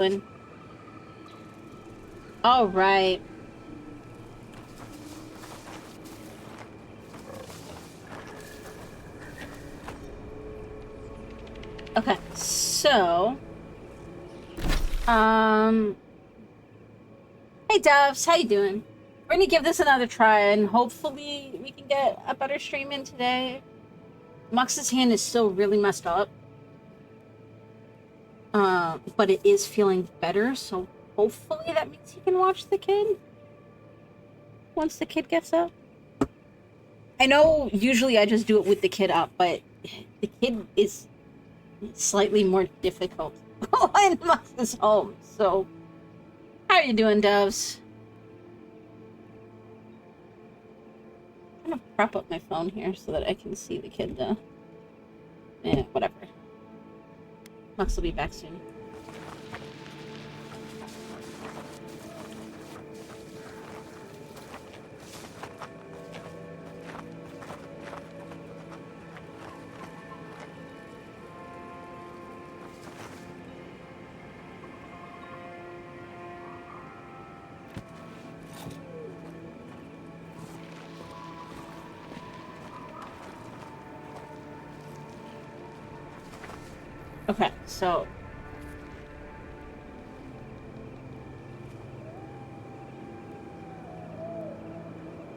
doing? All right. Okay, so, hey Doves, how you doing? We're gonna give this another try, and hopefully we can get a better stream in today. Mux's hand is still really messed up, but it is feeling better, so hopefully that means he can watch the kid once the kid gets up. I know usually I just do it with the kid up, but the kid is slightly more difficult when Mux is home, so how are you doing, Doves? I'm gonna prop up my phone here so that I can see the kid, though. Yeah, whatever. Mux will be back soon. Okay, so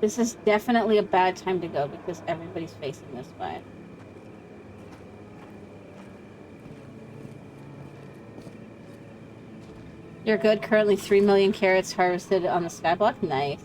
this is definitely a bad time to go because everybody's facing this way. You're good. Currently 3 million carrots harvested on the skyblock. Nice.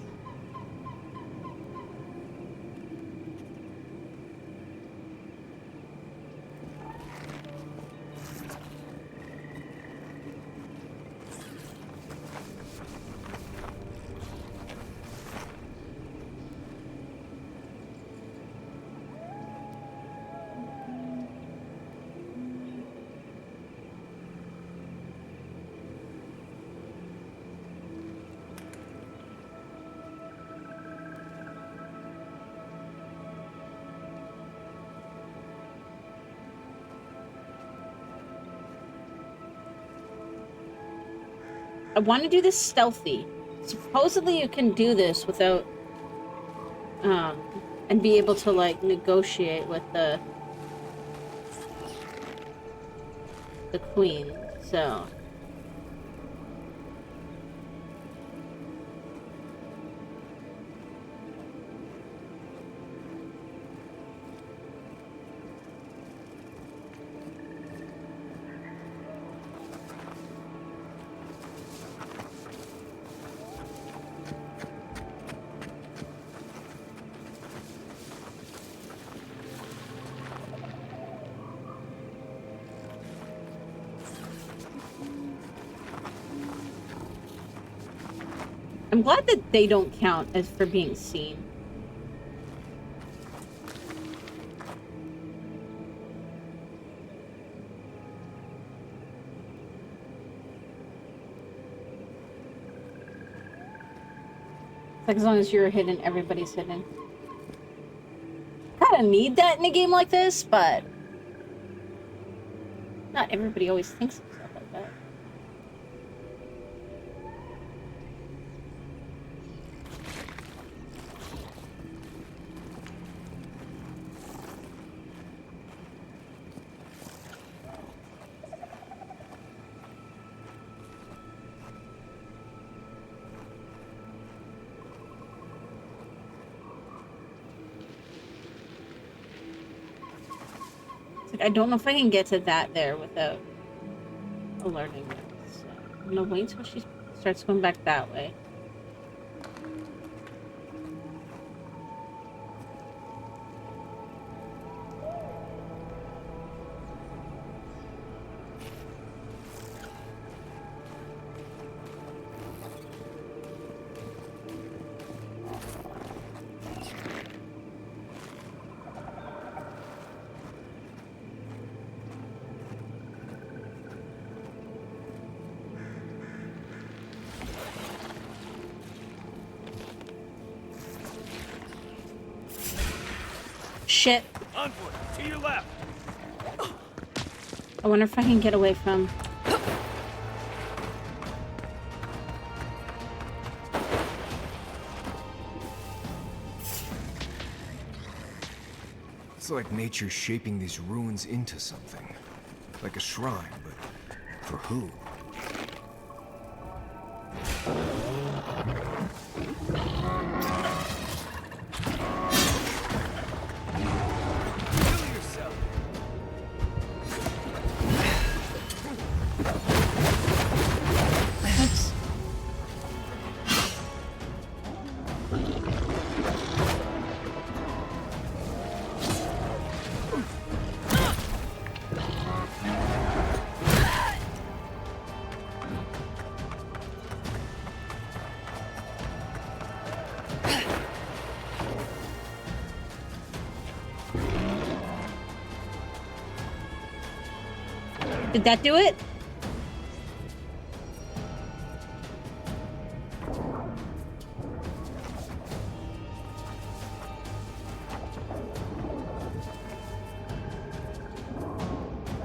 I want to do this stealthy. Supposedly you can do this without, and be able to, like, negotiate with the queen, so... I'm glad that they don't count as for being seen. Like, as long as you're hidden, everybody's hidden. Kinda need that in a game like this, but not everybody always thinks of stuff like that. I don't know if I can get to that there without alerting them. So I'm gonna wait until she starts going back that way. Shit. Onward, to your left. I wonder if I can get away from... It's like nature shaping these ruins into something. Like a shrine, but for who? Oops. Did that do it?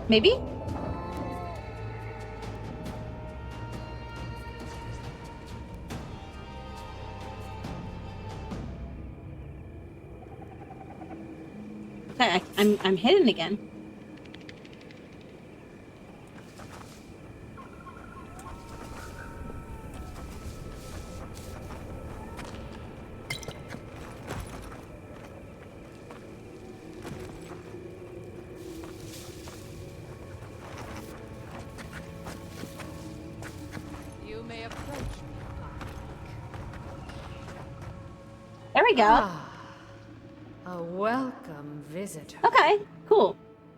Maybe? Okay, I'm hidden again. You may approach me. There we go. Ah, a welcome visitor. Okay, cool.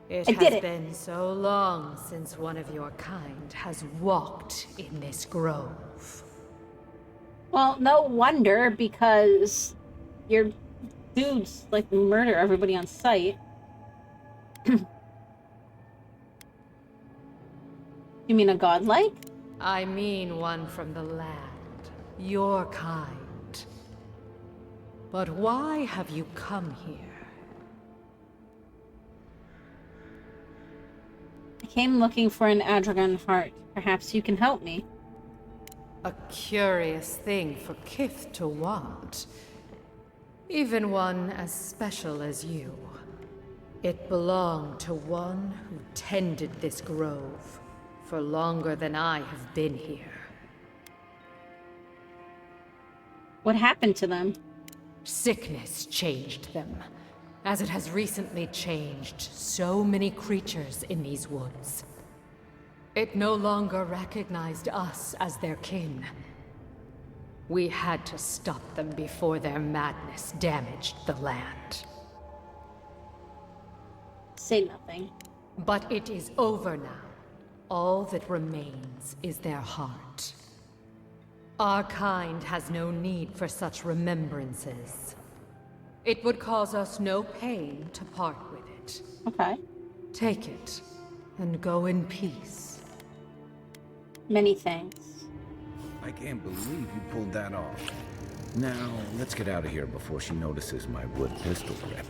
It I has did it. been so long since one of your kind has walked in this grove. Well, no wonder, because your dudes like murder everybody on sight. You mean a godlike? I mean one from the land, your kind. But why have you come here? I came looking for an Adragon heart. Perhaps you can help me. A curious thing for Kith to want. Even one as special as you. It belonged to one who tended this grove for longer than I have been here. What happened to them? Sickness changed them, as it has recently changed so many creatures in these woods. It no longer recognized us as their kin. We had to stop them before their madness damaged the land. Say nothing. But it is over now. All that remains is their heart. Our kind has no need for such remembrances. It would cause us no pain to part with it. Okay. Take it, and go in peace. Many thanks. I can't believe you pulled that off. Now, let's get out of here before she notices my wood pistol grip.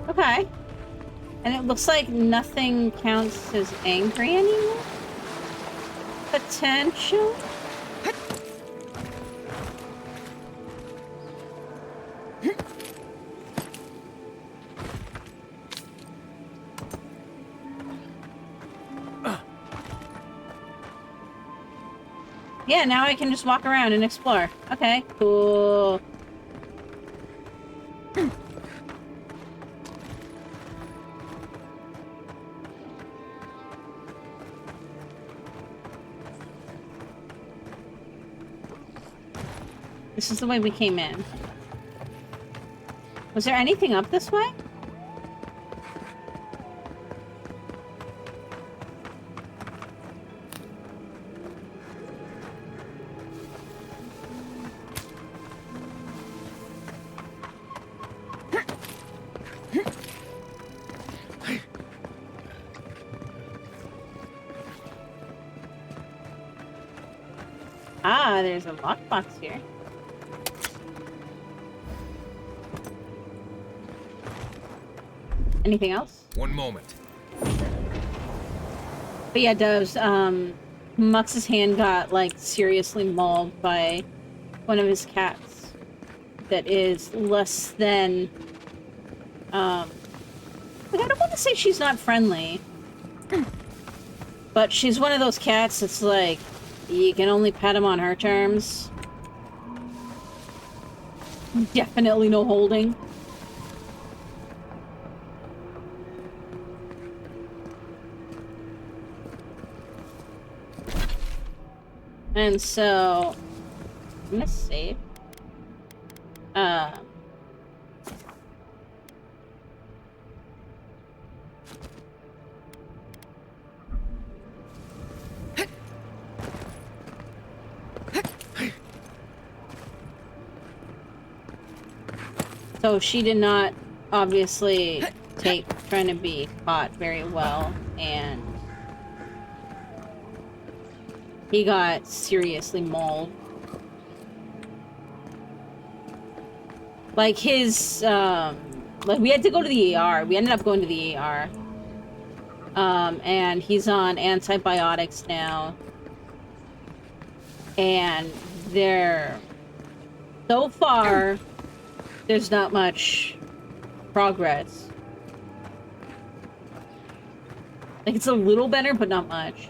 Okay. And it looks like nothing counts as angry anymore? Potential? Yeah, now I can just walk around and explore. Okay, cool. This is the way we came in. Was there anything up this way? Aha, there's a lockbox here. Anything else? One moment. But yeah, Doves, Mux's hand got, like, seriously mauled by one of his cats that is less than, like, I don't want to say she's not friendly, but she's one of those cats that's like, you can only pet him on her terms. Definitely no holding. And so, I'm gonna save. So she did not obviously take trying to be caught very well, and he got seriously mauled. Like his, like we had to go to the AR. We ended up going to the AR. And he's on antibiotics now. And so far, there's not much progress. Like, it's a little better, but not much.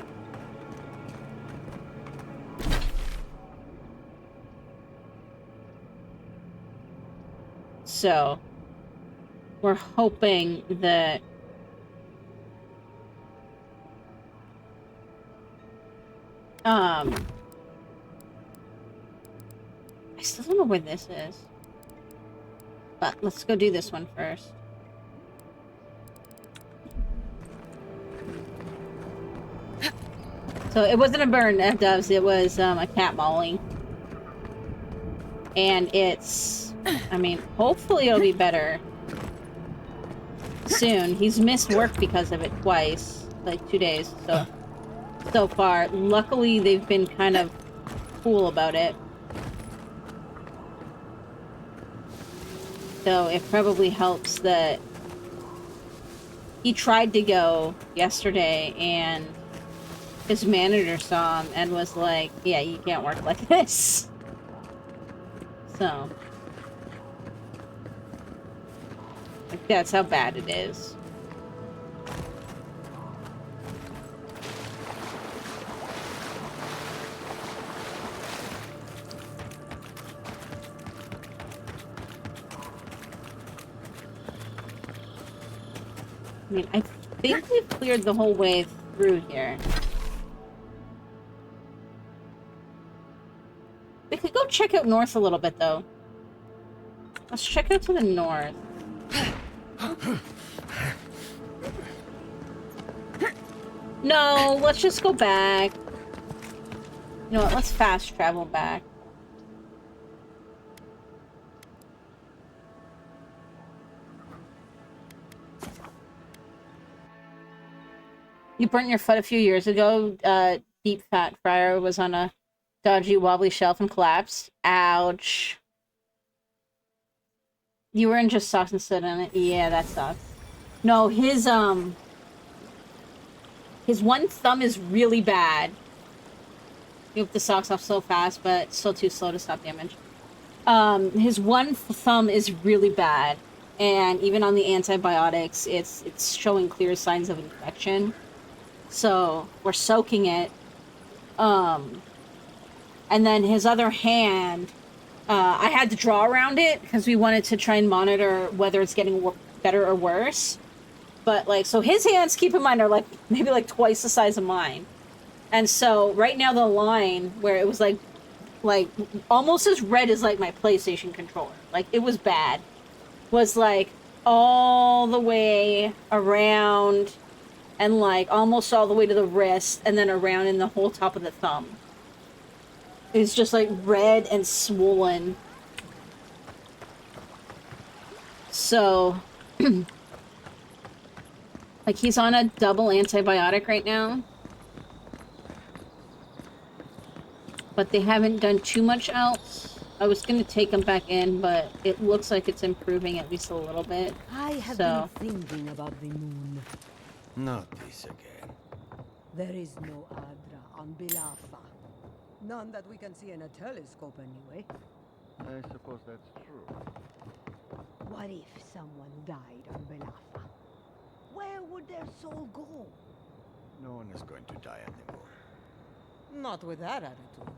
So, we're hoping that I still don't know where this is. But let's go do this one first. So it wasn't a burn, Doves. It was a cat mauling. And it's, I mean, hopefully it'll be better soon. He's missed work because of it twice, like 2 days. So far, luckily they've been kind of cool about it. So it probably helps that he tried to go yesterday and his manager saw him and was like, yeah, you can't work like this. So, like, that's how bad it is. I mean, I think we've cleared the whole way through here. We could go check out north a little bit, though. Let's check out to the north. No, let's just go back. You know what, let's fast travel back. You burnt your foot a few years ago. Deep Fat Fryer was on a dodgy, wobbly shelf and collapsed. Ouch. You were in just socks and stood on it. Yeah, that sucks. No, his one thumb is really bad. You whip the socks off so fast, but still too slow to stop damage. His one thumb is really bad. And even on the antibiotics, it's showing clear signs of infection. So we're soaking it. And then his other hand, I had to draw around it because we wanted to try and monitor whether it's getting better or worse. But like, so his hands, keep in mind, are like maybe like twice the size of mine. And so right now the line where it was like almost as red as like my PlayStation controller, like it was bad, was like all the way around and like almost all the way to the wrist and then around in the whole top of the thumb. It's just like red and swollen. So, like he's on a double antibiotic right now. but they haven't done too much else. I was gonna take them back in, but it looks like it's improving at least a little bit. I have So, been thinking about the moon. Not this again. There is no Adra on Bilafa. None that we can see in a telescope anyway. I suppose that's true. What if someone died on Bilafa? Where would their soul go? No one is going to die anymore. Not with that attitude.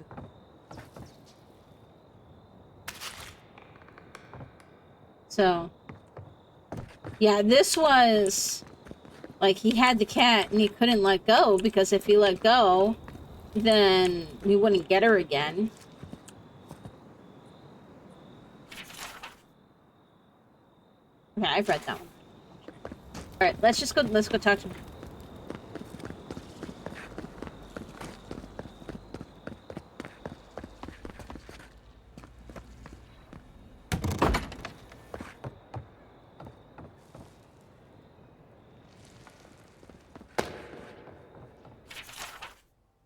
so yeah, this was like he had the cat and he couldn't let go because if he let go, then we wouldn't get her again. Okay, I've read that one. All right, let's go talk to him.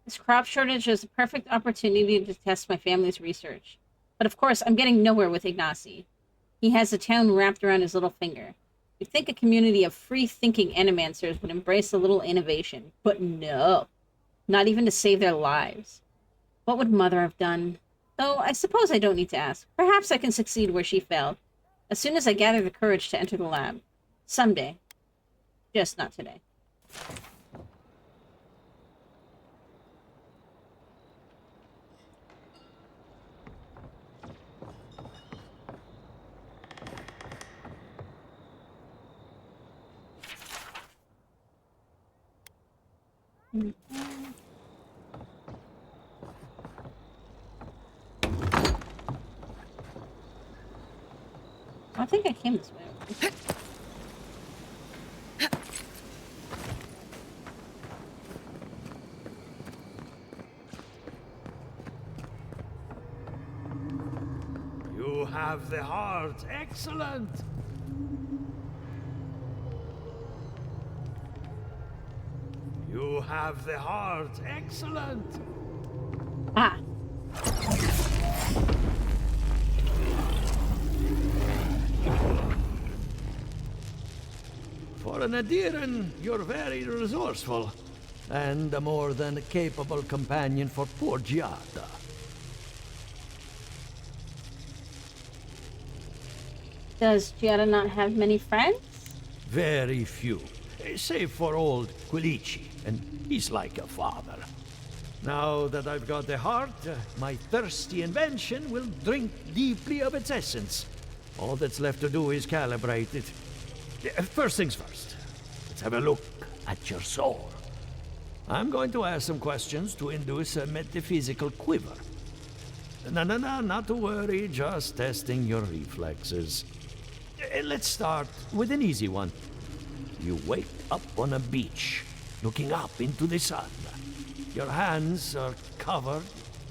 This crop shortage is a perfect opportunity to test my family's research. But of course, I'm getting nowhere with Ignacy. He has the town wrapped around his little finger. You'd think a community of free-thinking animancers would embrace a little innovation, but no. Not even to save their lives. What would Mother have done? Though I suppose I don't need to ask. Perhaps I can succeed where she failed, as soon as I gather the courage to enter the lab. Someday. Just not today. I think I came this way. You have the heart. Excellent. You have the heart. Excellent. Ah. For an Adiran, you're very resourceful, and a more than capable companion for poor Giada. Does Giada not have many friends? Very few, save for old Quilici, and he's like a father. Now that I've got the heart, my thirsty invention will drink deeply of its essence. All that's left to do is calibrate it. First things first, let's have a look at your soul. I'm going to ask some questions to induce a metaphysical quiver. No, not to worry, just testing your reflexes. Let's start with an easy one. You wake up on a beach, looking up into the sun. Your hands are covered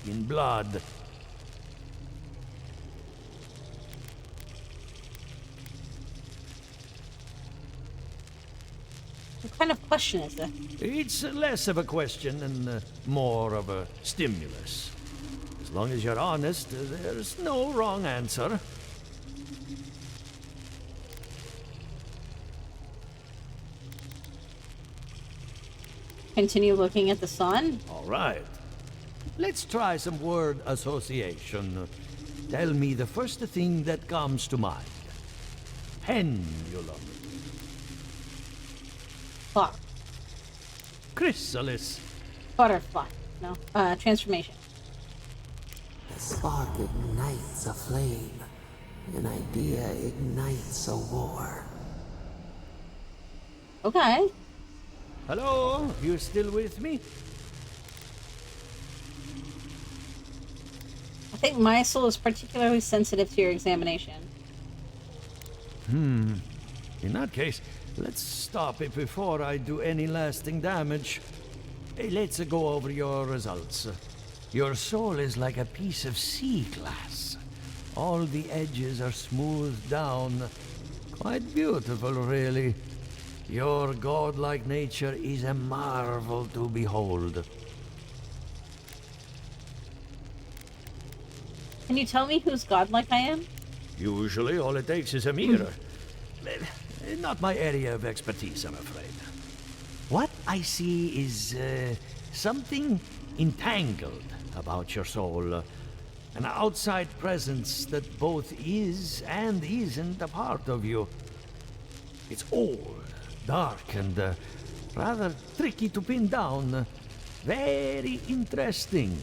in blood. What kind of question is this? It's less of a question and more of a stimulus. As long as you're honest, there's no wrong answer. Continue looking at the sun? All right. Let's try some word association. Tell me the first thing that comes to mind. Pendulum. Clock. Chrysalis. Butterfly. No. Transformation. A spark ignites a flame. An idea ignites a war. Okay. Hello? You still with me? I think my soul is particularly sensitive to your examination. In that case, let's stop it before I do any lasting damage. Hey, let's go over your results. Your soul is like a piece of sea glass. All the edges are smoothed down. Quite beautiful, really. Your godlike nature is a marvel to behold. Can you tell me whose godlike I am? Usually, all it takes is a mirror. Not my area of expertise, I'm afraid. What I see is something entangled about your soul. An outside presence that both is and isn't a part of you. It's old, dark, and rather tricky to pin down. Very interesting.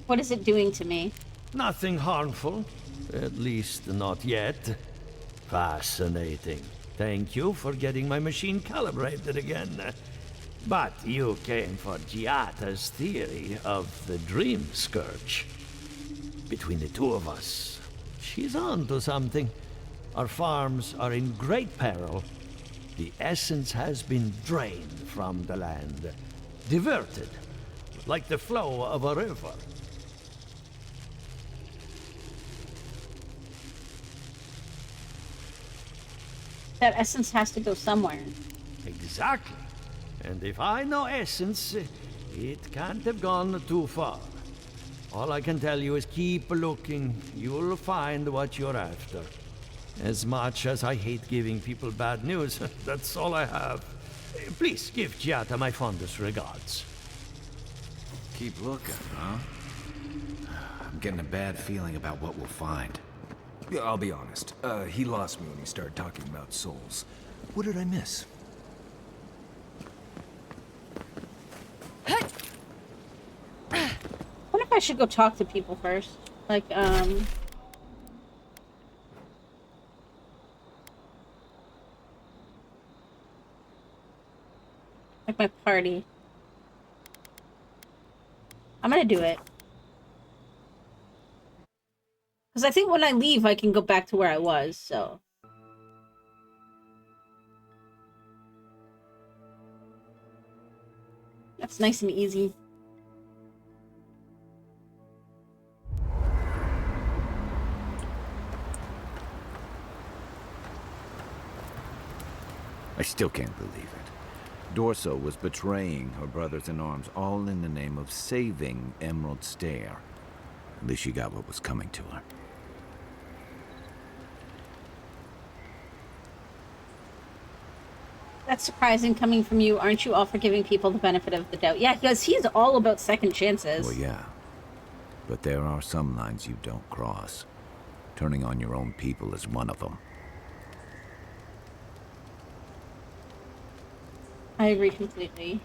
What is it doing to me? Nothing harmful. At least not yet. Fascinating. Thank you for getting my machine calibrated again. But you came for Giata's theory of the Dream Scourge. Between the two of us, she's on to something. Our farms are in great peril. The essence has been drained from the land. Diverted, like the flow of a river. That essence has to go somewhere. Exactly. And if I know essence, it can't have gone too far. All I can tell you is keep looking. You'll find what you're after. As much as I hate giving people bad news, that's all I have. Please give Giata my fondest regards. Keep looking, huh? I'm getting a bad feeling about what we'll find. Yeah, I'll be honest. He lost me when he started talking about souls. What did I miss? What if I should go talk to people first? Like, like my party. I'm gonna do it. Because I think when I leave, I can go back to where I was, so... That's nice and easy. I still can't believe it. Dorso was betraying her brothers-in-arms, all in the name of saving Emerald Stair. At least she got what was coming to her. That's surprising coming from you. Aren't you all for giving people the benefit of the doubt? Yeah, because he's all about second chances. Well, yeah. But there are some lines you don't cross. Turning on your own people is one of them. I agree completely.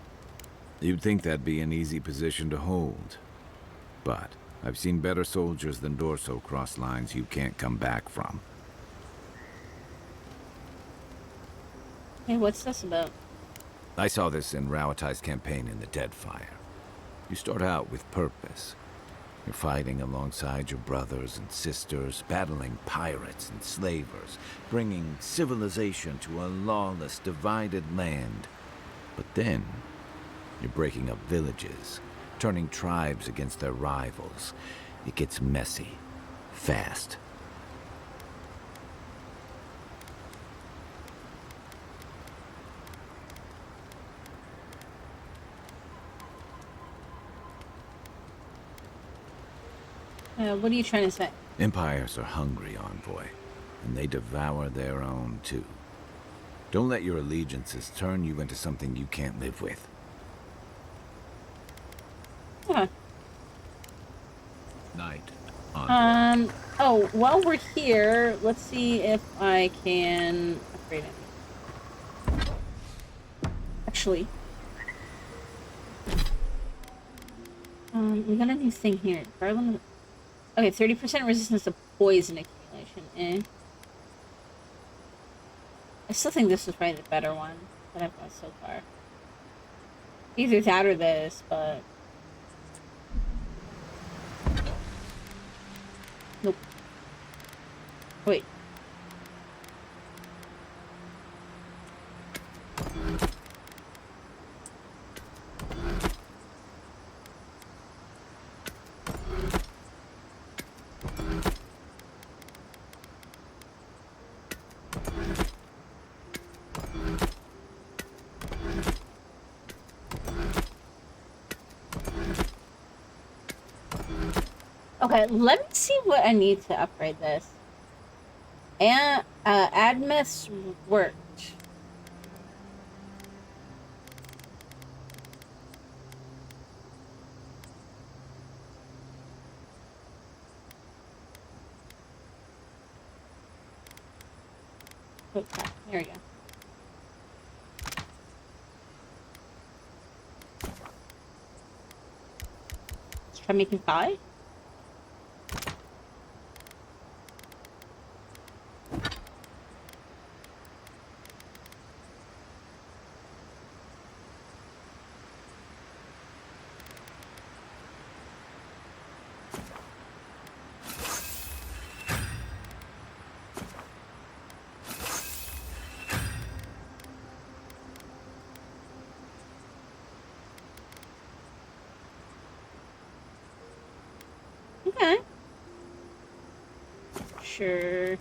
You'd think that'd be an easy position to hold. But I've seen better soldiers than Dorso cross lines you can't come back from. Hey, what's this about? I saw this in Rauatai's campaign in the Deadfire. You start out with purpose. You're fighting alongside your brothers and sisters, battling pirates and slavers, bringing civilization to a lawless, divided land. But then, you're breaking up villages, turning tribes against their rivals. It gets messy, fast. What are you trying to say? Empires are hungry, Envoy, and they devour their own, too. Don't let your allegiances turn you into something you can't live with. Huh. Night, Envoy. Oh, while we're here, let's see if I can upgrade it. Actually. We got a new thing here. Garland. Okay, 30% resistance to poison accumulation. Eh. I still think this is probably the better one that I've got so far. Either that or this, but... Nope. Wait. Okay, let me see what I need to upgrade this. And Admis worked. Okay, here we go. Let's try making 5. Okay. Sure.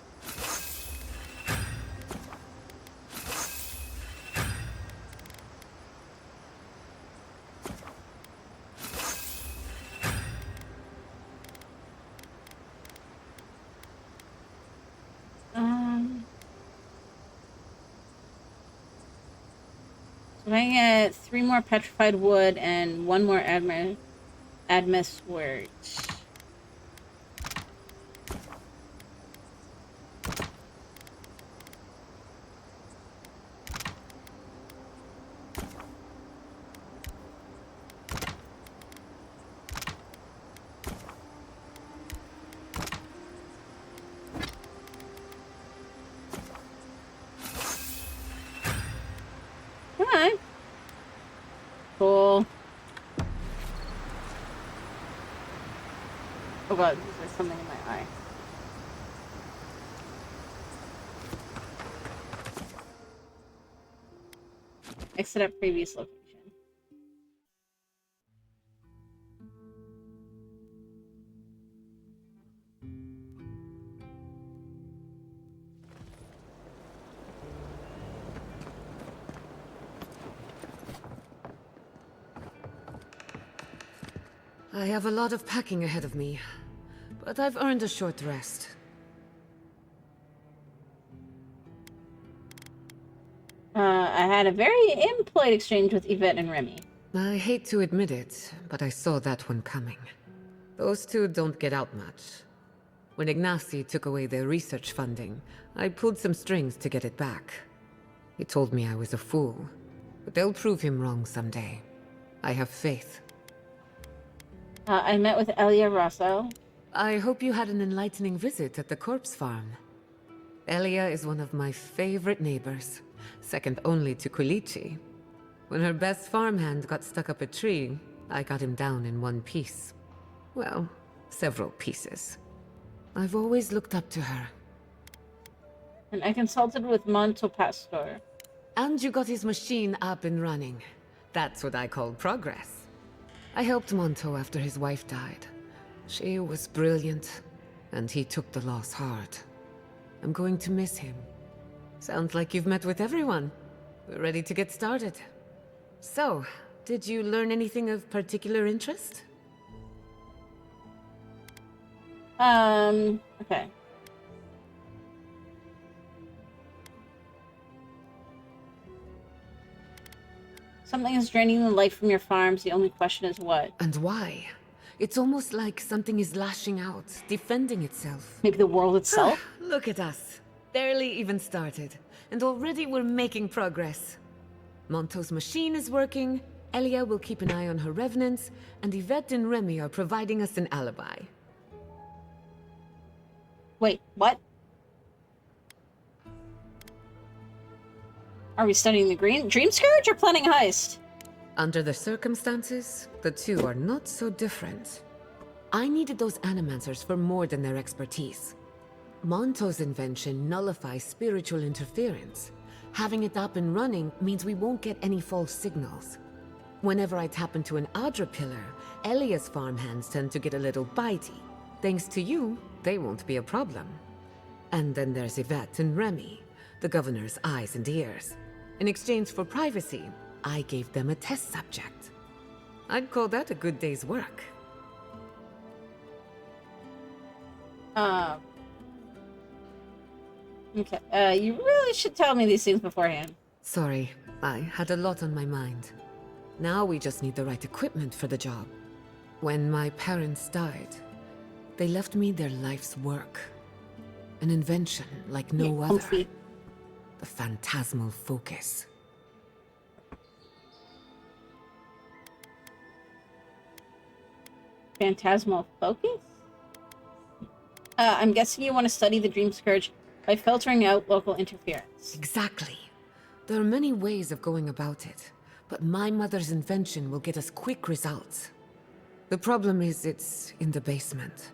So I get 3 more petrified wood and 1 more Admis wort. Alright. Cool. Oh god, there's something in my eye. Exit at previous location. I have a lot of packing ahead of me, but I've earned a short rest. I had a very impolite exchange with Yvette and Remy. I hate to admit it, but I saw that one coming. Those two don't get out much. When Ignacy took away their research funding, I pulled some strings to get it back. He told me I was a fool, but they'll prove him wrong someday. I have faith. I met with Elia Rosso. I hope you had an enlightening visit at the corpse farm. Elia is one of my favorite neighbors, second only to Quilici. When her best farmhand got stuck up a tree, I got him down in one piece. Well, several pieces. I've always looked up to her. And I consulted with Monto Pastor. And you got his machine up and running. That's what I call progress. I helped Monto after his wife died. She was brilliant, and he took the loss hard. I'm going to miss him. Sounds like you've met with everyone. We're ready to get started. So, did you learn anything of particular interest? Okay. Something is draining the life from your farms. The only question is what? And why? It's almost like something is lashing out, defending itself. Maybe the world itself? Look at us. Barely even started, and already we're making progress. Monto's machine is working, Elia will keep an eye on her revenants, and Yvette and Remy are providing us an alibi. Wait, what? Are we studying the Dream Scourge or planning a heist? Under the circumstances, the two are not so different. I needed those animancers for more than their expertise. Monto's invention nullifies spiritual interference. Having it up and running means we won't get any false signals. Whenever I tap into an Adra pillar, Elia's farmhands tend to get a little bitey. Thanks to you, they won't be a problem. And then there's Yvette and Remy, the governor's eyes and ears. In exchange for privacy, I gave them a test subject. I'd call that a good day's work. Um. Okay. You really should tell me these things beforehand. Sorry, I had a lot on my mind. Now we just need the right equipment for the job. When my parents died, they left me their life's work. An invention like no other. Comfy. The phantasmal focus. Phantasmal focus? I'm guessing you want to study the Dream Scourge by filtering out local interference. Exactly. There are many ways of going about it, but my mother's invention will get us quick results. The problem is it's in the basement.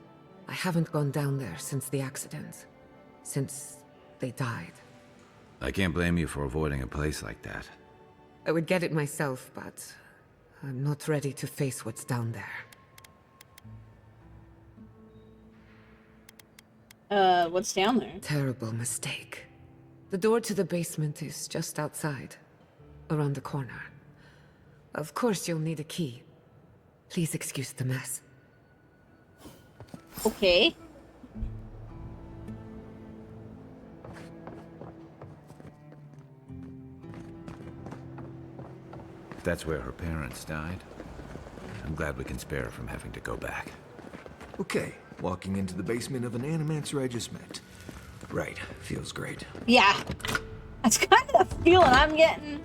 I haven't gone down there since the accident. Since they died. I can't blame you for avoiding a place like that. I would get it myself, but I'm not ready to face what's down there. What's down there? Terrible mistake. The door to the basement is just outside, around the corner. Of course you'll need a key. Please excuse the mess. Okay. If that's where her parents died, I'm glad we can spare her from having to go back. Okay, walking into the basement of an animancer I just met. Right, feels great. Yeah. That's kind of the feeling I'm getting.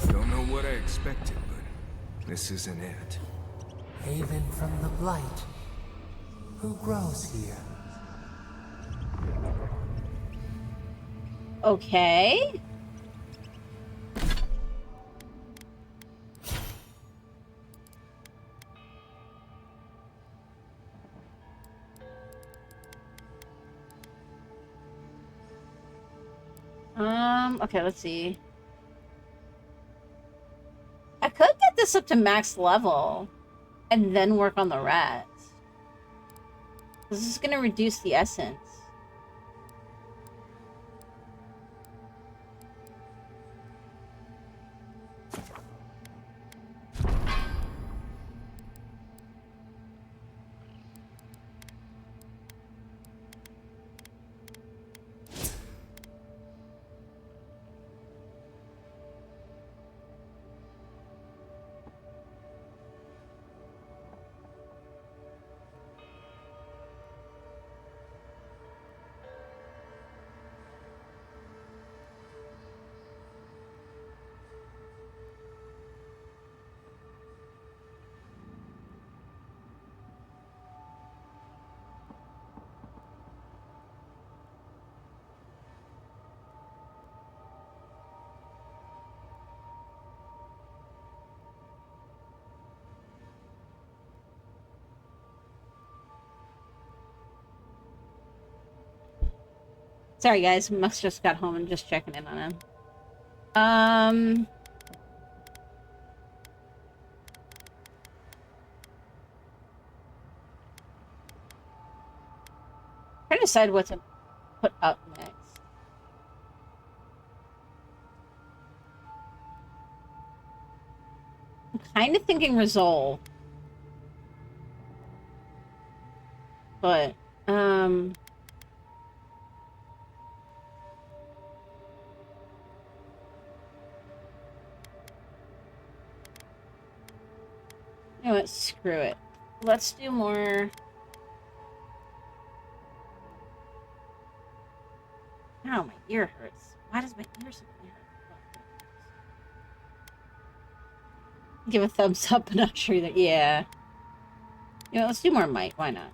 Don't know what I expected, but this isn't it. Haven from the blight. Who grows here? Okay. Okay, let's see. I could get this up to max level and then work on the rats. This is gonna reduce the essence. Sorry guys, Mux just got home and just checking in on him. Trying to decide what to put up next. I'm kind of thinking resolve. But, you know what? Screw it. Let's do more. Ow, my ear hurts. Why does my ear suddenly hurt? Give a thumbs up, but not sure that. Yeah. You know, let's do more might. Why not?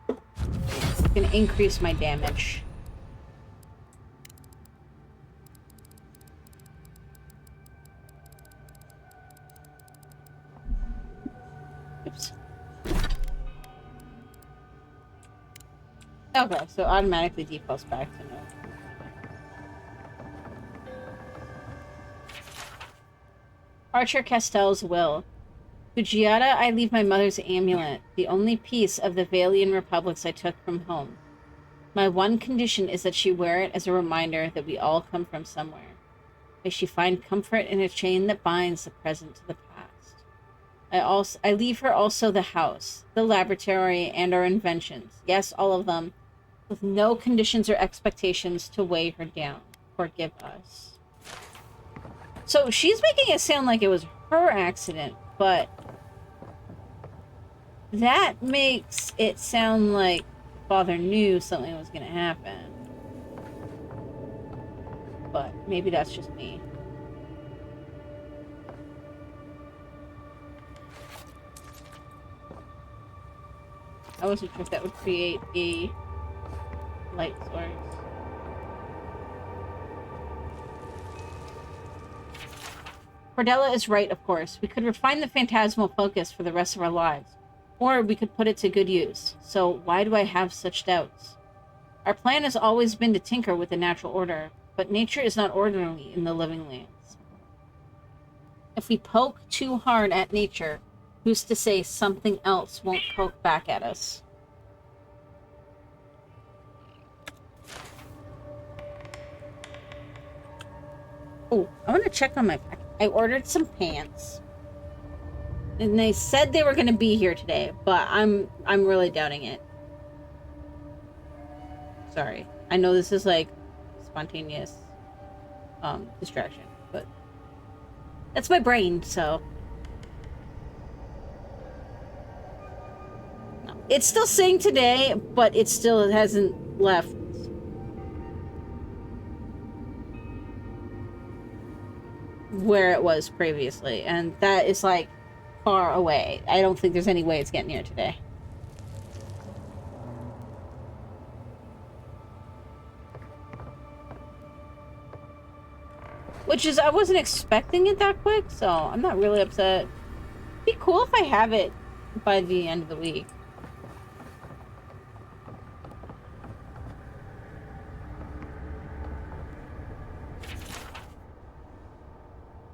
It's gonna increase my damage. Oops. Okay, so automatically defaults back to no. Archer Castell's will. To Giada, I leave my mother's amulet, the only piece of the Valian Republics I took from home. My one condition is that she wear it as a reminder that we all come from somewhere. May she find comfort in a chain that binds the present to the past. I leave her also the house, the laboratory, and our inventions. Yes, all of them, with no conditions or expectations to weigh her down. Forgive us. So she's making it sound like it was her accident, but that makes it sound like Father knew something was going to happen. But maybe that's just me. I wasn't sure if that would create a light source. Cordella is right, of course. We could refine the phantasmal focus for the rest of our lives. Or we could put it to good use. So why do I have such doubts? Our plan has always been to tinker with the natural order, but nature is not orderly in the living lands. If we poke too hard at nature, who's to say something else won't poke back at us? Oh, I want to check on my pack. I ordered some pants. And they said they were going to be here today, but I'm really doubting it. Sorry. I know this is like spontaneous distraction, but that's my brain, so no. It's still saying today, but it still hasn't left where it was previously, and that is like far away. I don't think there's any way it's getting here today. Which is, I wasn't expecting it that quick, so I'm not really upset. It'd be cool if I have it by the end of the week.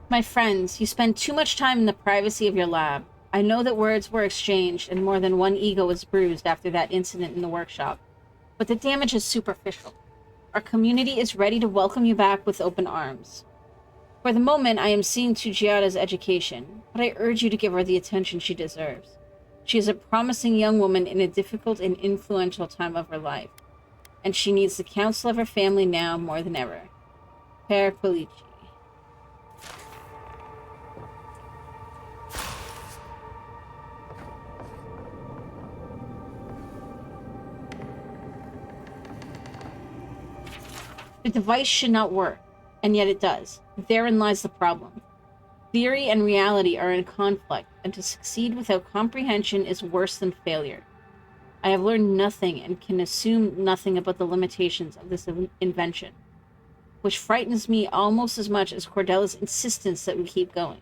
My friends, you spend too much time in the privacy of your lab. I know that words were exchanged and more than one ego was bruised after that incident in the workshop. But the damage is superficial. Our community is ready to welcome you back with open arms. For the moment, I am seeing to Giada's education, but I urge you to give her the attention she deserves. She is a promising young woman in a difficult and influential time of her life, and she needs the counsel of her family now more than ever. Per Quilici. The device should not work, and yet it does. Therein lies the problem. Theory and reality are in conflict, and to succeed without comprehension is worse than failure. I have learned nothing and can assume nothing about the limitations of this invention, which frightens me almost as much as Cordella's insistence that we keep going.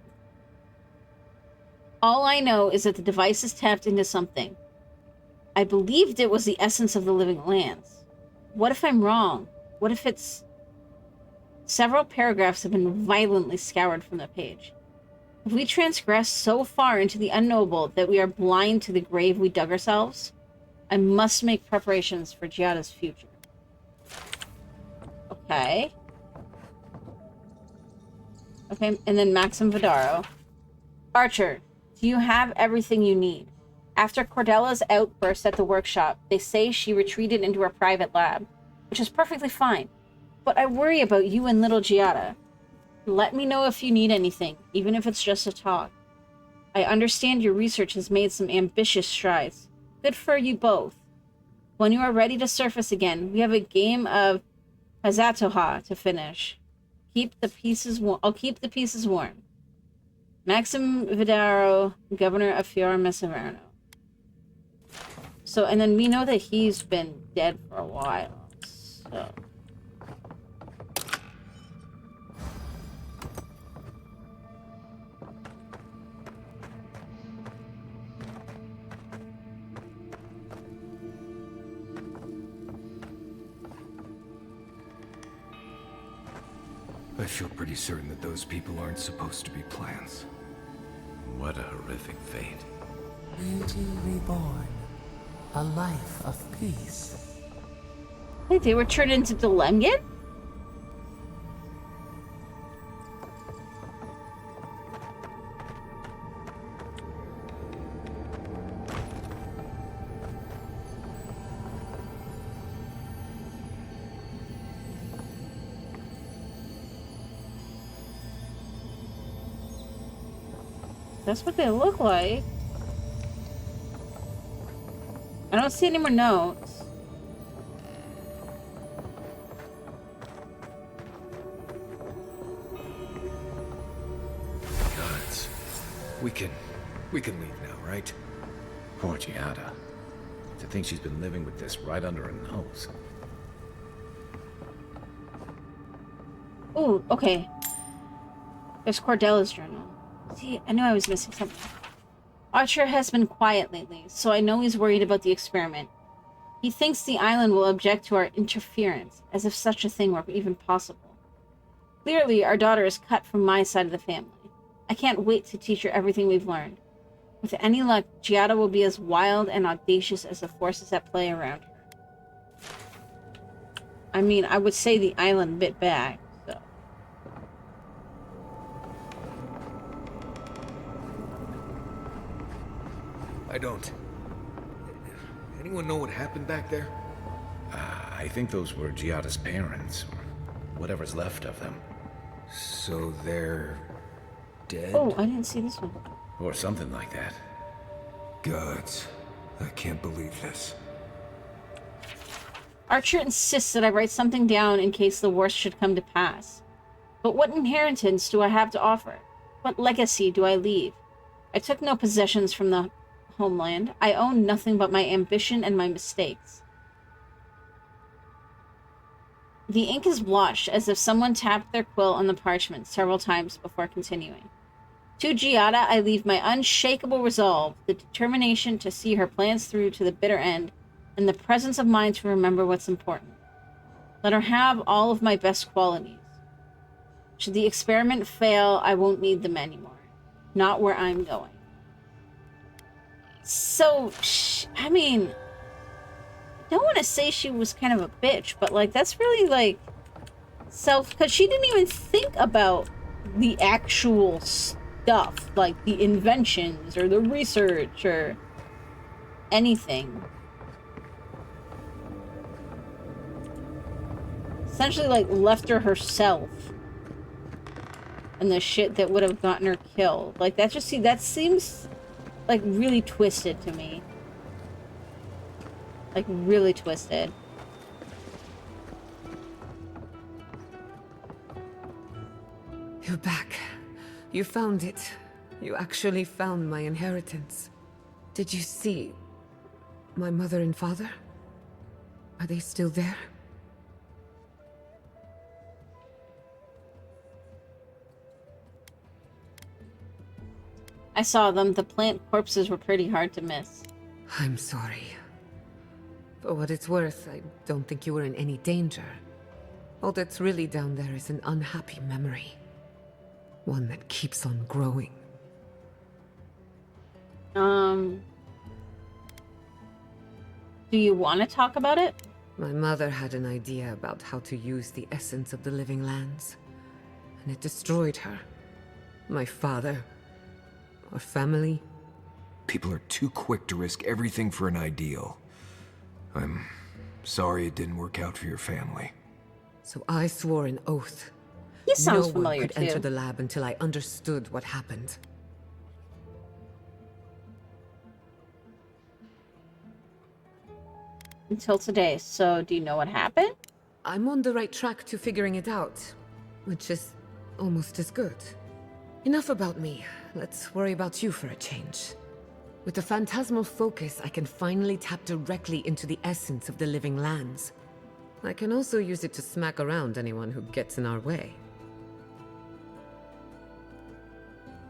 All I know is that the device is tapped into something. I believed it was the essence of the living lands. What if I'm wrong? What if it's... Several paragraphs have been violently scoured from the page. Have we transgressed so far into the unknowable that we are blind to the grave we dug ourselves? I must make preparations for Giada's future. Okay. Okay, and then Maxim Vidaro. Archer, do you have everything you need? After Cordella's outburst at the workshop, they say she retreated into her private lab, which is perfectly fine. But I worry about you and little Giada. Let me know if you need anything, even if it's just a talk. I understand your research has made some ambitious strides. Good for you both. When you are ready to surface again, we have a game of Hazatoha to finish. Keep the pieces warm. I'll keep the pieces warm. Maxim Vidaro, Governor of Fiorma Severno. So, and then we know that he's been dead for a while, so... I feel pretty certain that those people aren't supposed to be plants. What a horrific fate. Beauty reborn. A life of peace. Hey, they were turned into Delemgan? That's what they look like. I don't see any more notes. Gods. We can leave now, right? Poor Giada. To think she's been living with this right under her nose. Ooh, okay. There's Cordella's journal. See, I knew I was missing something. Archer has been quiet lately, so I know he's worried about the experiment. He thinks the island will object to our interference, as if such a thing were even possible. Clearly, our daughter is cut from my side of the family. I can't wait to teach her everything we've learned. With any luck, Giada will be as wild and audacious as the forces at play around her. I mean, I would say the island bit back, so... I don't. Anyone know what happened back there? I think those were Giada's parents, or whatever's left of them. So they're dead? Oh, I didn't see this one. Or something like that. Gods, I can't believe this. Archer insists that I write something down in case the worst should come to pass. But what inheritance do I have to offer? What legacy do I leave? I took no possessions from the homeland. I own nothing but my ambition and my mistakes. The ink is blotched as if someone tapped their quill on the parchment several times before continuing. To Giada, I leave my unshakable resolve, the determination to see her plans through to the bitter end, and the presence of mind to remember what's important. Let her have all of my best qualities. Should the experiment fail, I won't need them anymore. Not where I'm going. So, I mean, I don't want to say she was kind of a bitch, but, like, that's really, like, because she didn't even think about the actual stuff, like the inventions or the research or anything. Essentially, like, left her herself and the shit that would have gotten her killed. Like, that seems like really twisted to me. Like, really twisted. You're back. You found it. You actually found my inheritance. Did you see my mother and father? Are they still there? I saw them. The plant corpses were pretty hard to miss. I'm sorry. For what it's worth, I don't think you were in any danger. All that's really down there is an unhappy memory. One that keeps on growing. Do you want to talk about it? My mother had an idea about how to use the essence of the living lands, and it destroyed her. My father, our family. People are too quick to risk everything for an ideal. I'm sorry it didn't work out for your family. So I swore an oath. He sounds no familiar one could too. enter the lab until I understood what happened. Until today. So, do you know what happened? I'm on the right track to figuring it out, which is almost as good. Enough about me. Let's worry about you for a change. With the phantasmal focus, I can finally tap directly into the essence of the living lands. I can also use it to smack around anyone who gets in our way.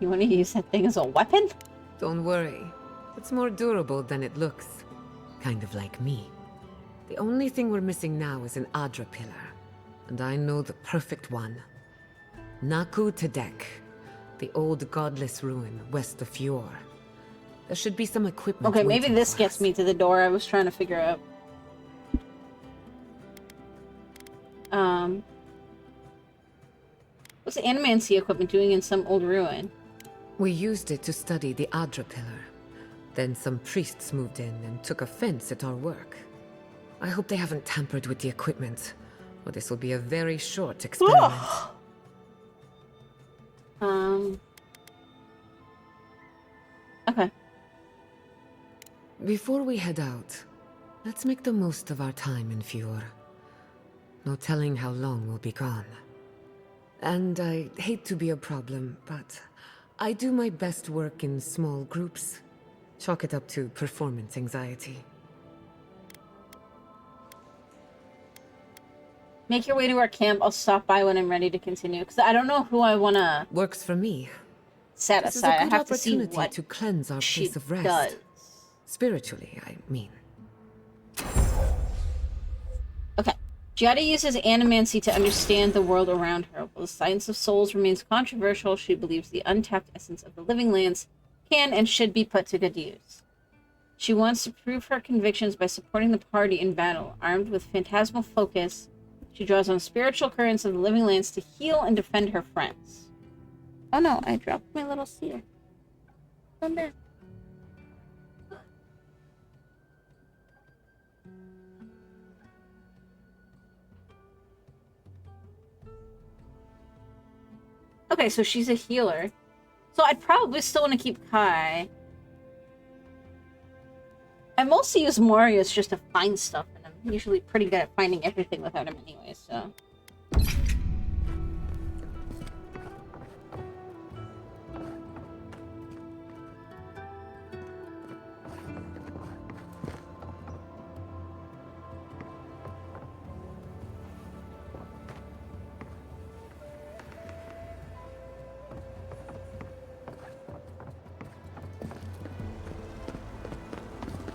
You want to use that thing as a weapon? Don't worry. It's more durable than it looks. Kind of like me. The only thing we're missing now is an Adra pillar. And I know the perfect one. Naku Tedek, the old godless ruin west of Fior. There should be some equipment. Okay, maybe waiting this for gets us. me to the door I was trying to figure out. What's the animancy equipment doing in some old ruin? We used it to study the Adra pillar. Then some priests moved in and took offense at our work. I hope they haven't tampered with the equipment, or this will be a very short experiment. Okay. Before we head out, let's make the most of our time in Fjord. No telling how long we'll be gone. And I hate to be a problem, but I do my best work in small groups. Chalk it up to performance anxiety. Make your way to our camp. I'll stop by when I'm ready to continue. Because I don't know who I want to Works for me. set This is aside. a I good have to see opportunity what to cleanse our she place of rest. does. Spiritually, I mean. Okay. Giada uses animancy to understand the world around her. While the science of souls remains controversial, she believes the untapped essence of the living lands can and should be put to good use. She wants to prove her convictions by supporting the party in battle. Armed with phantasmal focus, she draws on spiritual currents of the living lands to heal and defend her friends. Oh no, I dropped my little seal. Come back. Okay, so she's a healer. So I'd probably still want to keep Kai. I mostly use Marius just to find stuff, and I'm usually pretty good at finding everything without him anyway, so...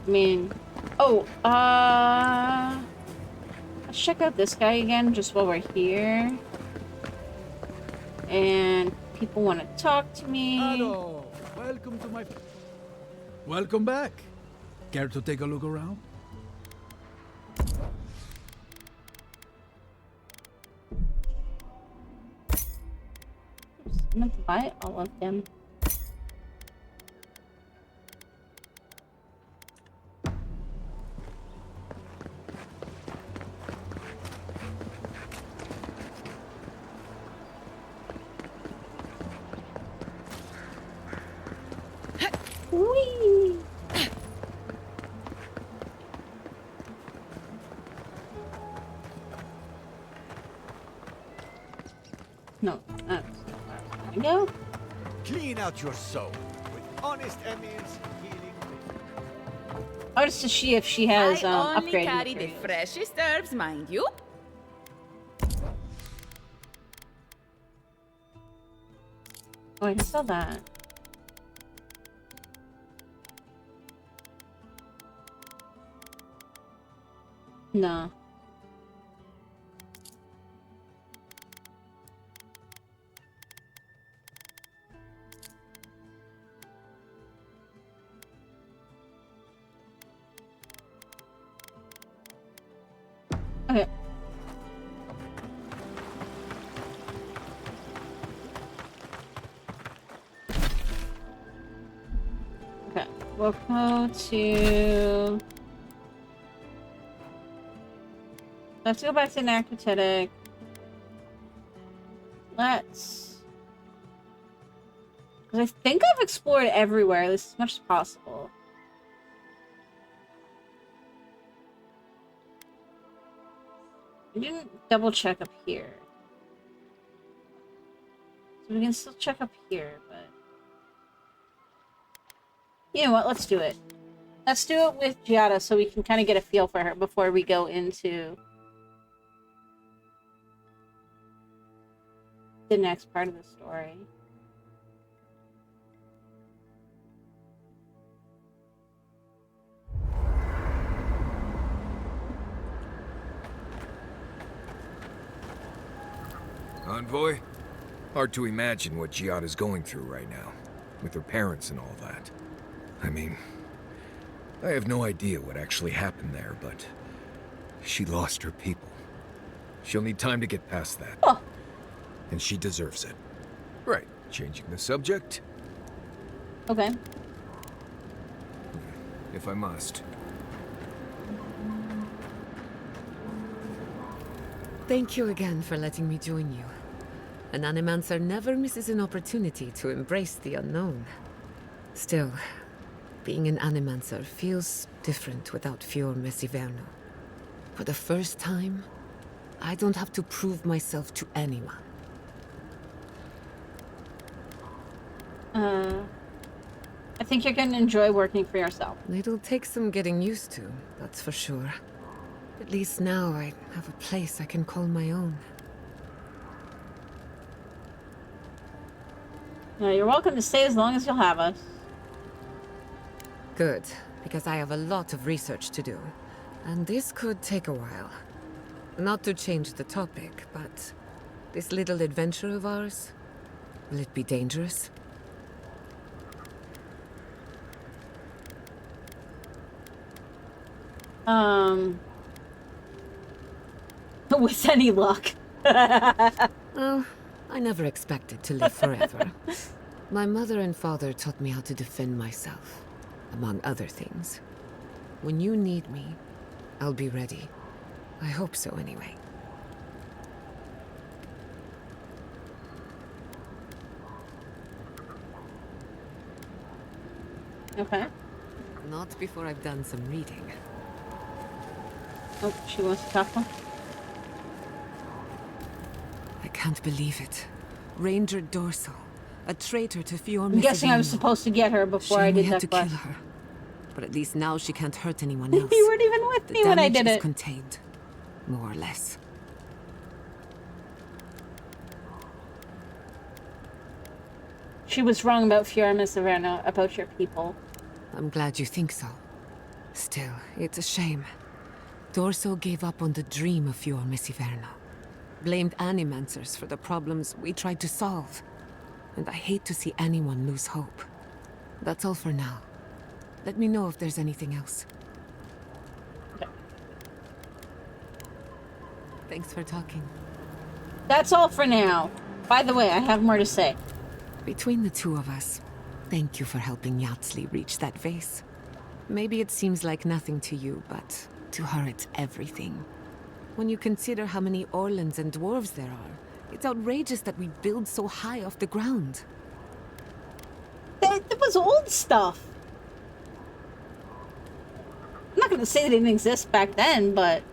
I mean... Oh, let's check out this guy again, just while we're here. And people want to talk to me. Hello, welcome to my... Welcome back. Care to take a look around? I'm meant to buy all of them. Whee! No, that's not where I want to go. Clean out your soul with honest Emir's healing. I want to see if she has I only upgraded carry the materials. freshest herbs, mind you. Oh, I can sell that. No. Okay. Okay, we'll go to... Let's go back to Narcotic. Let's... Because I think I've explored everywhere, at least as much as possible. I didn't double check up here. So we can still check up here, but... You know what, let's do it. Let's do it with Giada so we can kind of get a feel for her before we go into the next part of the story. Envoy? Hard to imagine what Giada's going through right now, with her parents and all that. I mean, I have no idea what actually happened there, but she lost her people. She'll need time to get past that. Oh. And she deserves it. Right, changing the subject, Okay. if I must. Thank you again for letting me join you. An animancer never misses an opportunity to embrace the unknown. Still, Being an animancer feels different without Fior Messiverno. For the first time, I don't have to prove myself to anyone. I think you're going to enjoy working for yourself. It'll take some getting used to, that's for sure. At least now I have a place I can call my own. You're welcome to stay as long as you'll have us. Good, because I have a lot of research to do. And this could take a while. Not to change the topic, but this little adventure of ours, will it be dangerous? With any luck. Well, I never expected to live forever. My mother and father taught me how to defend myself, among other things. When you need me, I'll be ready. I hope so, anyway. Okay. Not before I've done some reading. Oh, she wants to talk one? I can't believe it. Ranger Dorso, a traitor to Fior I'm guessing I was Messiverno. supposed to get her before I Shame we did had that to quest. kill her. But at least now she can't hurt anyone else. You weren't even with me when I did The damage is it. contained, more or less. She was wrong about Fiora Messiverno, about your people. I'm glad you think so. Still, it's a shame. Dorso gave up on the dream of Fior Messiverno. Blamed animancers for the problems we tried to solve. And I hate to see anyone lose hope. That's all for now. Let me know if there's anything else. Okay. Thanks for talking. That's all for now. By the way, I have more to say. Between the two of us, thank you for helping Yatsli reach that vase. Maybe it seems like nothing to you, but to her it's everything. When you consider how many Orlans and dwarves there are, it's outrageous that we build so high off the ground. That was old stuff. I'm not gonna say they didn't exist back then, but...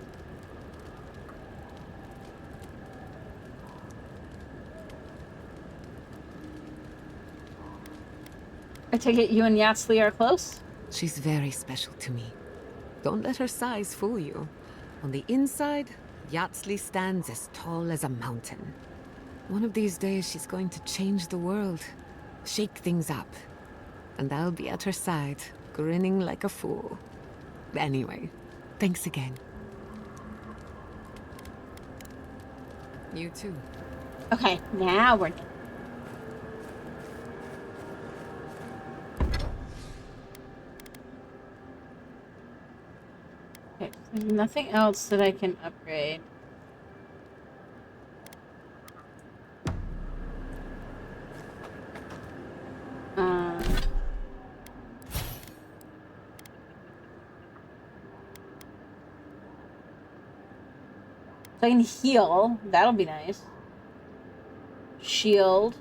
I take it you and Yatsli are close? She's very special to me. Don't let her size fool you. On the inside, Yatsli stands as tall as a mountain. One of these days, she's going to change the world, shake things up. And I'll be at her side, grinning like a fool. Anyway, thanks again. You too. Okay, now we're done. Okay, there's nothing else that I can upgrade. So I can heal. That'll be nice. Shield.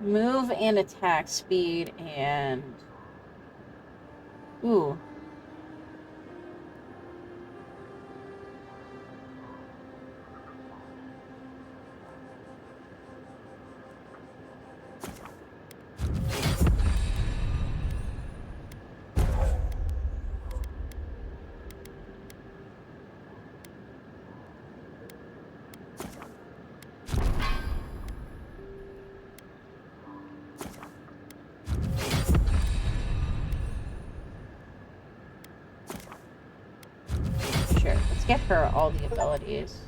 Move and attack speed and... Ooh. Get her all the abilities.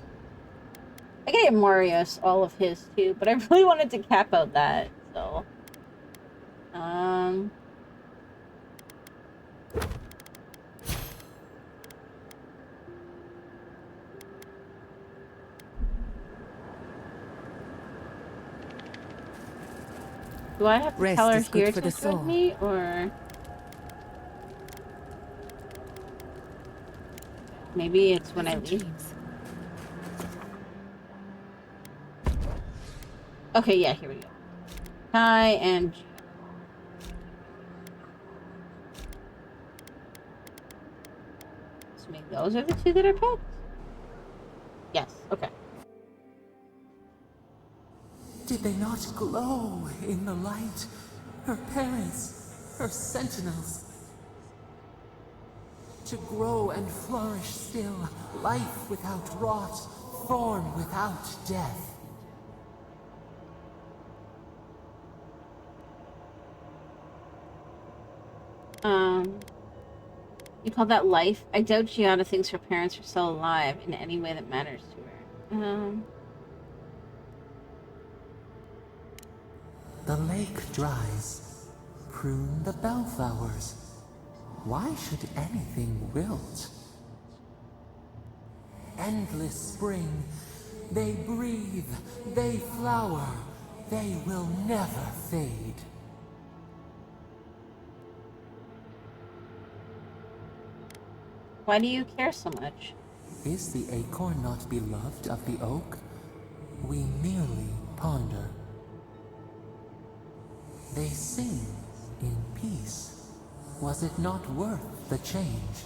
I can get Marius all of his too, but I really wanted to cap out that, so. Do I have to Rest tell her is good here for to the soul. join me, or... Maybe it's when I leave. Okay, yeah, here we go. Kai and... assuming those are the two that are picked? Yes, okay. Did they not glow in the light? Her parents, her sentinels. To grow and flourish still, life without rot, form without death. You call that life? I doubt Gianna thinks her parents are still alive in any way that matters to her. The lake dries. Prune the bellflowers. Why should anything wilt? Endless spring. They breathe. They flower. They will never fade. Why do you care so much? Is the acorn not beloved of the oak? We merely ponder. They sing in peace. Was it not worth the change?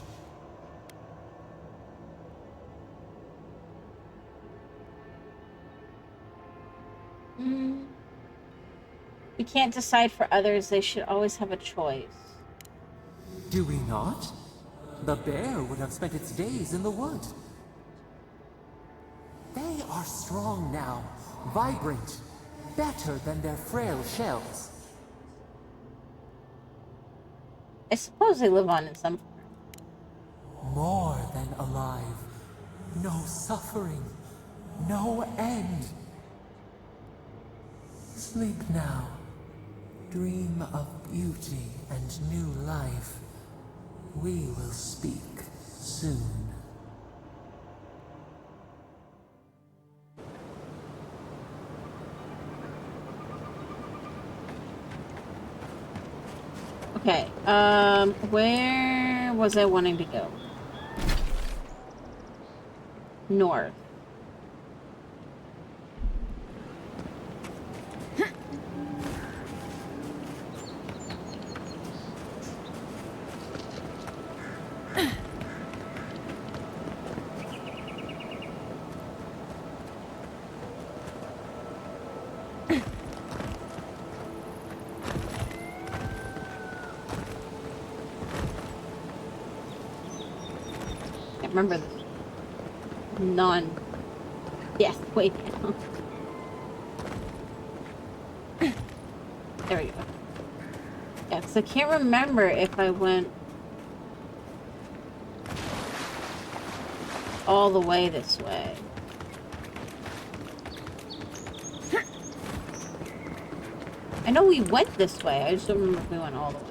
We can't decide for others. They should always have a choice. Do we not? The bear would have spent its days in the wood. They are strong now, vibrant, better than their frail shells. I suppose they live on in some form. More than alive. No suffering. No end. Sleep now. Dream of beauty and new life. We will speak soon. Okay, where was I wanting to go? North. Remember this. None. Yes, wait. There we go. Yeah, because I can't remember if I went all the way this way. I know we went this way, I just don't remember if we went all the way.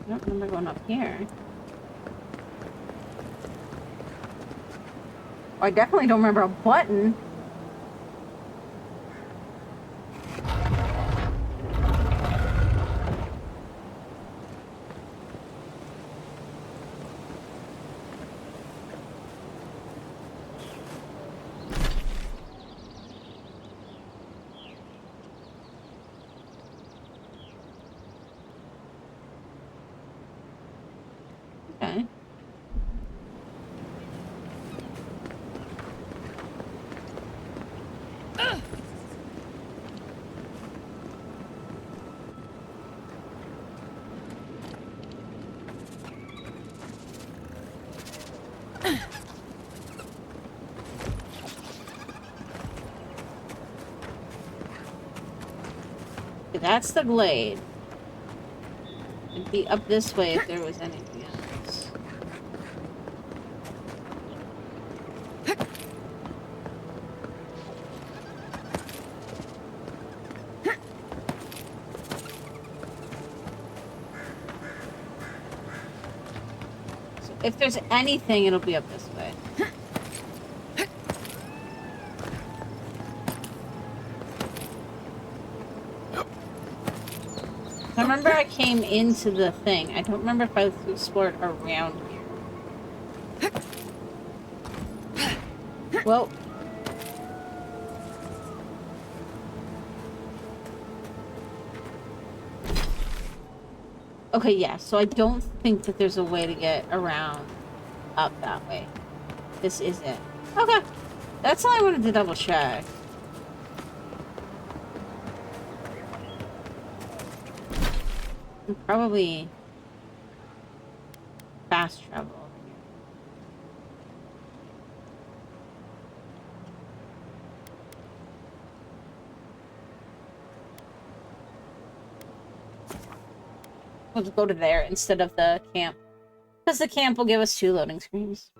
I don't remember going up here. I definitely don't remember a button. Okay. That's the glade. It'd be up this way if there was anything else. So if there's anything, it'll be up this way. I remember I came into the thing. I don't remember if I explored around here. Well. Okay, yeah, so I don't think that there's a way to get around up that way. This is it. Okay. That's all I wanted to double check. And probably fast travel over here. We'll just go to there instead of the camp. Because the camp will give us 2 loading screens.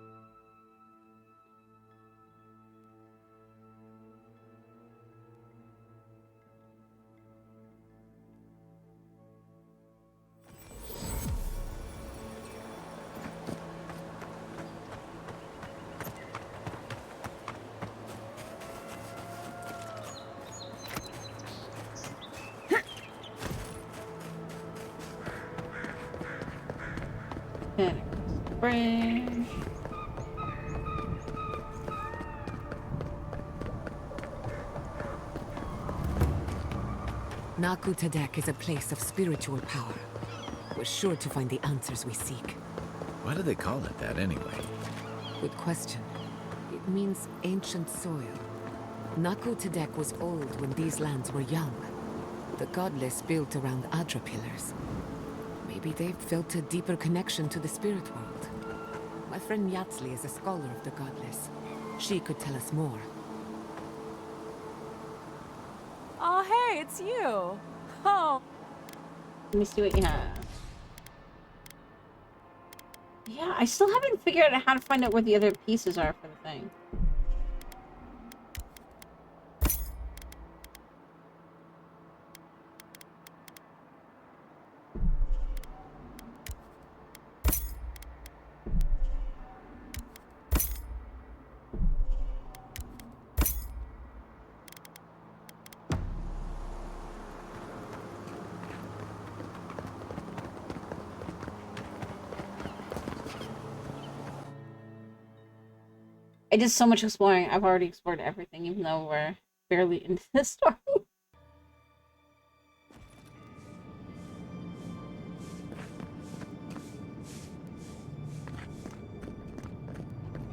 And bridge. Naku Tadek is a place of spiritual power. We're sure to find the answers we seek. Why do they call it that anyway? Good question. It means ancient soil. Naku Tadek was old when these lands were young. The godless built around Adra pillars. Maybe they felt a deeper connection to the spirit world. My friend Yatzli is a scholar of the godless. She could tell us more. Oh, hey, it's you. Oh. Let me see what you have. Yeah, I still haven't figured out how to find out where the other pieces are for the thing. I did so much exploring. I've already explored everything, even though we're barely into this story.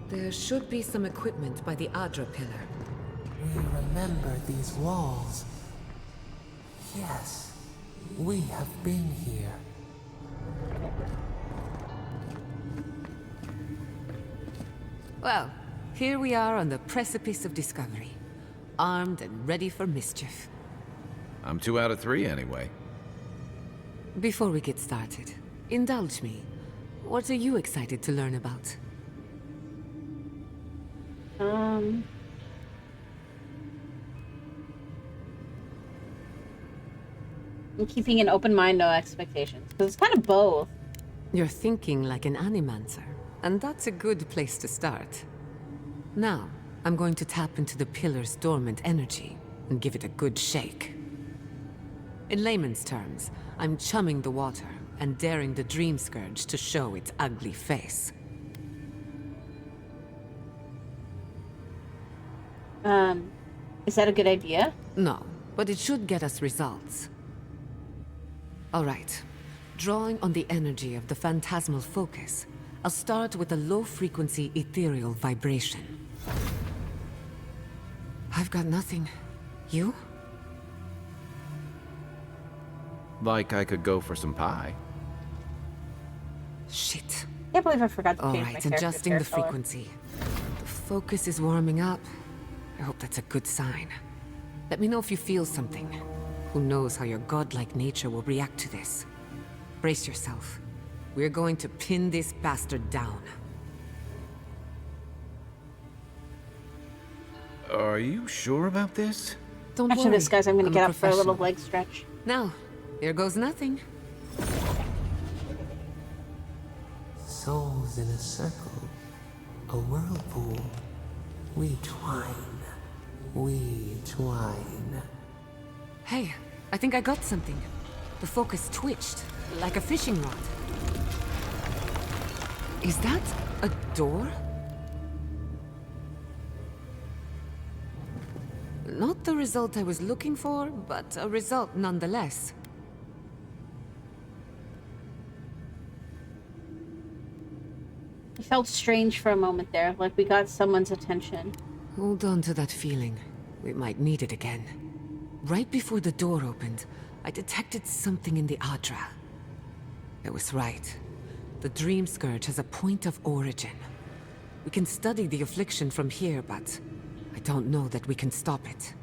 There should be some equipment by the Adra pillar. We remember these walls. Yes, we have been here. Well, here we are on the precipice of discovery. Armed and ready for mischief. I'm 2 out of 3 anyway. Before we get started, indulge me. What are you excited to learn about? I'm keeping an open mind, no expectations. Because it's kind of both. You're thinking like an animancer, and that's a good place to start. Now, I'm going to tap into the pillar's dormant energy and give it a good shake. In layman's terms, I'm chumming the water and daring the dream scourge to show its ugly face. Is that a good idea? No, but it should get us results. All right. Drawing on the energy of the phantasmal focus, I'll start with a low-frequency ethereal vibration. I've got nothing. You? Like I could go for some pie. Shit. Can't believe I forgot to All change my right, character's adjusting the hair color. frequency. The focus is warming up. I hope that's a good sign. Let me know if you feel something. Who knows how your godlike nature will react to this. Brace yourself. We're going to pin this bastard down. Are you sure about this? Don't After worry. this, guys, I'm gonna a get up for a little professional. leg stretch. Now, here goes nothing. Souls in a circle, a whirlpool. We twine. We twine. Hey, I think I got something. The focus twitched, like a fishing rod. Is that A door? Not the result I was looking for, but a result nonetheless. It felt strange for a moment there, like we got someone's attention. Hold on to that feeling. We might need it again. Right before the door opened, I detected something in the Adra. I was right. The Dream Scourge has a point of origin. We can study the affliction from here, but I don't know that we can stop it.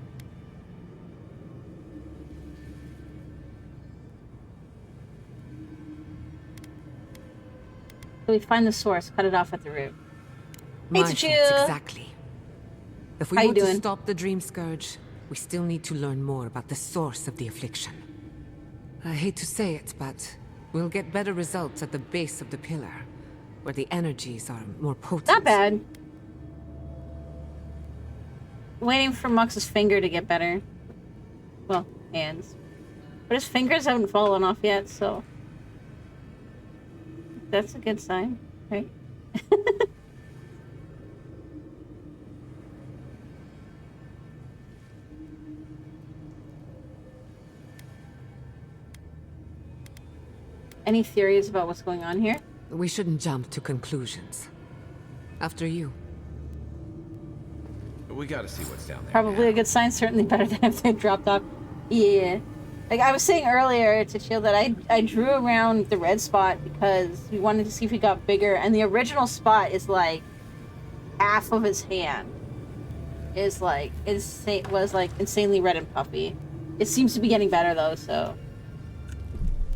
So we find the source, cut it off at the root. Hey, My thoughts Tachia! exactly. If we How you want to doing? stop the Dream Scourge, we still need to learn more about the source of the affliction. I hate to say it, but we'll get better results at the base of the pillar, where the energies are more potent. Not bad. Waiting for Mux's finger to get better. Well, hands. But his fingers haven't fallen off yet, so... That's a good sign, right? Any theories about what's going on here? We shouldn't jump to conclusions. After you. We gotta see what's down there. Probably a good sign, certainly better than if they dropped off. Yeah. Like I was saying earlier to Chill that I drew around the red spot because we wanted to see if he got bigger, and the original spot is like half of his hand is like insanely red and puffy. It seems to be getting better though, so.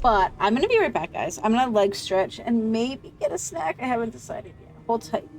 But I'm gonna be right back, guys. I'm gonna leg stretch and maybe get a snack. I haven't decided yet. Hold tight.